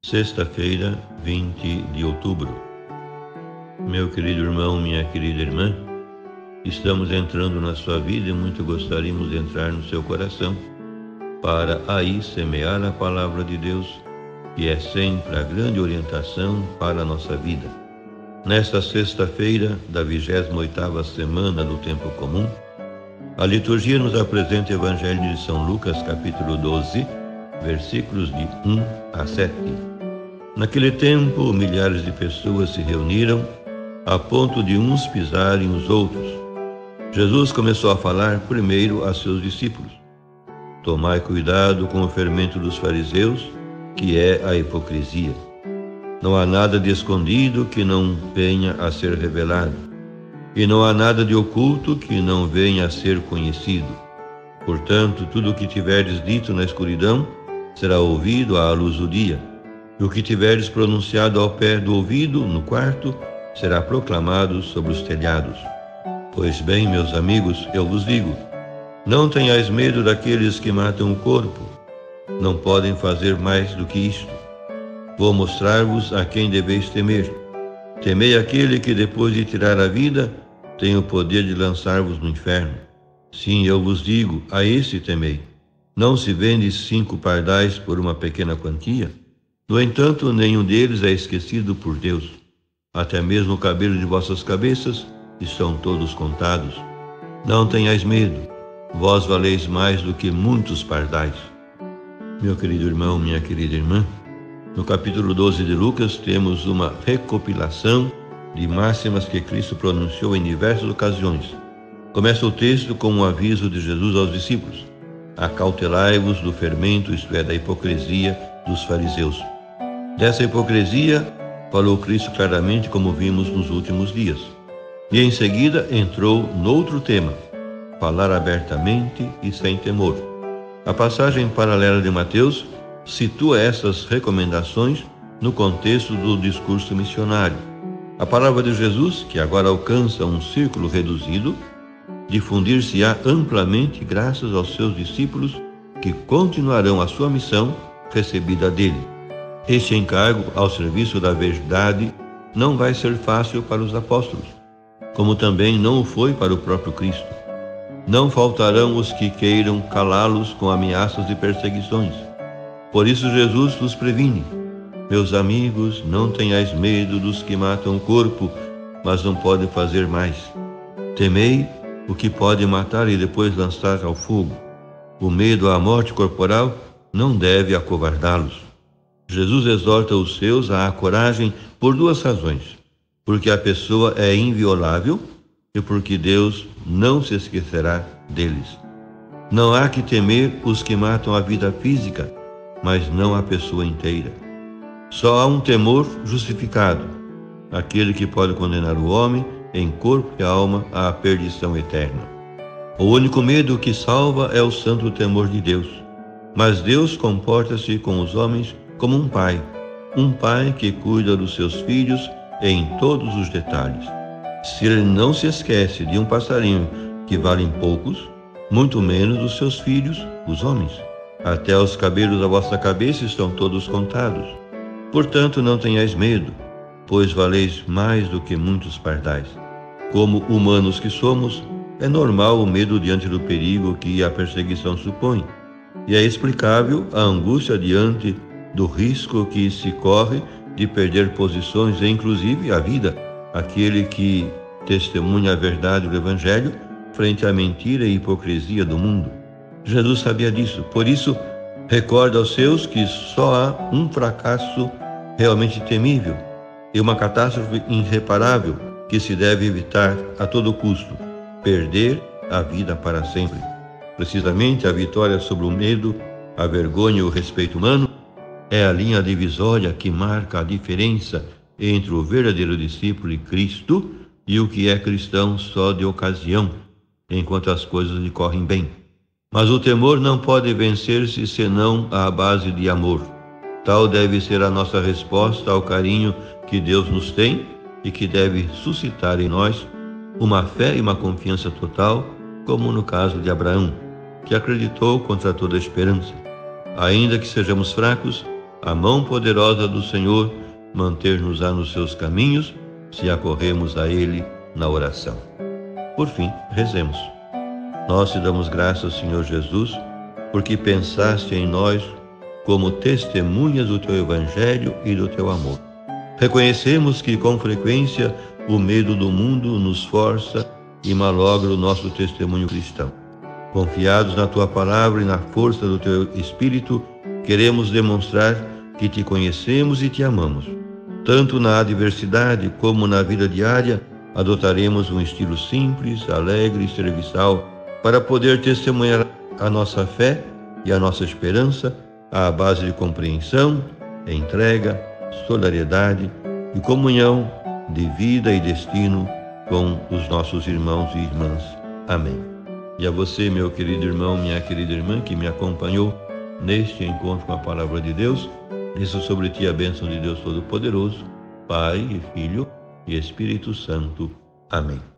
Sexta-feira, 20 de outubro. Meu querido irmão, minha querida irmã, estamos entrando na sua vida e muito gostaríamos de entrar no seu coração para aí semear a palavra de Deus, que é sempre a grande orientação para a nossa vida. Nesta sexta-feira da 28ª semana do tempo comum, a liturgia nos apresenta o Evangelho de São Lucas, capítulo 12, versículos de 1 a 7. Naquele tempo, milhares de pessoas se reuniram a ponto de uns pisarem os outros. Jesus começou a falar primeiro a seus discípulos: tomai cuidado com o fermento dos fariseus, que é a hipocrisia. Não há nada de escondido que não venha a ser revelado, e não há nada de oculto que não venha a ser conhecido. Portanto, tudo o que tiverdes dito na escuridão será ouvido à luz do dia, e o que tiveres pronunciado ao pé do ouvido, no quarto, será proclamado sobre os telhados. Pois bem, meus amigos, eu vos digo, não tenhais medo daqueles que matam o corpo, não podem fazer mais do que isto. Vou mostrar-vos a quem deveis temer. Temei aquele que, depois de tirar a vida, tem o poder de lançar-vos no inferno. Sim, eu vos digo, a esse temei. Não se vende 5 pardais por uma pequena quantia? No entanto, nenhum deles é esquecido por Deus. Até mesmo o cabelo de vossas cabeças estão todos contados. Não tenhais medo, vós valeis mais do que muitos pardais. Meu querido irmão, minha querida irmã, no capítulo 12 de Lucas temos uma recopilação de máximas que Cristo pronunciou em diversas ocasiões. Começa o texto com um aviso de Jesus aos discípulos: acautelai-vos do fermento, isto é, da hipocrisia dos fariseus. Dessa hipocrisia falou Cristo claramente, como vimos nos últimos dias. E em seguida entrou noutro tema: falar abertamente e sem temor. A passagem paralela de Mateus situa essas recomendações no contexto do discurso missionário. A palavra de Jesus, que agora alcança um círculo reduzido, difundir-se-á amplamente graças aos seus discípulos, que continuarão a sua missão recebida dele. Este encargo ao serviço da verdade não vai ser fácil para os apóstolos, como também não o foi para o próprio Cristo. Não faltarão os que queiram calá-los com ameaças de perseguições. Por isso Jesus nos previne: meus amigos, não tenhais medo dos que matam o corpo, mas não podem fazer mais. Temei o que pode matar e depois lançar ao fogo. O medo à morte corporal não deve acovardá-los. Jesus exorta os seus à coragem por 2 razões: porque a pessoa é inviolável e porque Deus não se esquecerá deles. Não há que temer os que matam a vida física, mas não a pessoa inteira. Só há um temor justificado: aquele que pode condenar o homem em corpo e alma à perdição eterna. O único medo que salva é o santo temor de Deus. Mas Deus comporta-se com os homens como um pai que cuida dos seus filhos em todos os detalhes. Se ele não se esquece de um passarinho que valem poucos, muito menos dos seus filhos, os homens. Até os cabelos da vossa cabeça estão todos contados. Portanto, não tenhais medo, pois valeis mais do que muitos pardais. Como humanos que somos, é normal o medo diante do perigo que a perseguição supõe, e é explicável a angústia diante do risco que se corre de perder posições e inclusive a vida, aquele que testemunha a verdade do Evangelho frente à mentira e hipocrisia do mundo. Jesus sabia disso, por isso recorda aos seus que só há um fracasso realmente temível e uma catástrofe irreparável que se deve evitar a todo custo: perder a vida para sempre. Precisamente a vitória sobre o medo, a vergonha e o respeito humano é a linha divisória que marca a diferença entre o verdadeiro discípulo de Cristo e o que é cristão só de ocasião, enquanto as coisas lhe correm bem. Mas o temor não pode vencer-se senão à base de amor. Tal deve ser a nossa resposta ao carinho que Deus nos tem e que deve suscitar em nós uma fé e uma confiança total, como no caso de Abraão, que acreditou contra toda esperança. Ainda que sejamos fracos, a mão poderosa do Senhor manter-nos-á nos seus caminhos, se acorremos a Ele na oração. Por fim, rezemos. Nós te damos graças, Senhor Jesus, porque pensaste em nós como testemunhas do teu Evangelho e do teu amor. Reconhecemos que, com frequência, o medo do mundo nos força e malogra o nosso testemunho cristão. Confiados na tua palavra e na força do teu Espírito, queremos demonstrar que te conhecemos e te amamos. Tanto na adversidade como na vida diária, adotaremos um estilo simples, alegre e serviçal para poder testemunhar a nossa fé e a nossa esperança à base de compreensão, entrega, solidariedade e comunhão de vida e destino com os nossos irmãos e irmãs. Amém. E a você, meu querido irmão, minha querida irmã, que me acompanhou neste encontro com a Palavra de Deus, desça sobre ti a bênção de Deus Todo-Poderoso, Pai e Filho e Espírito Santo. Amém.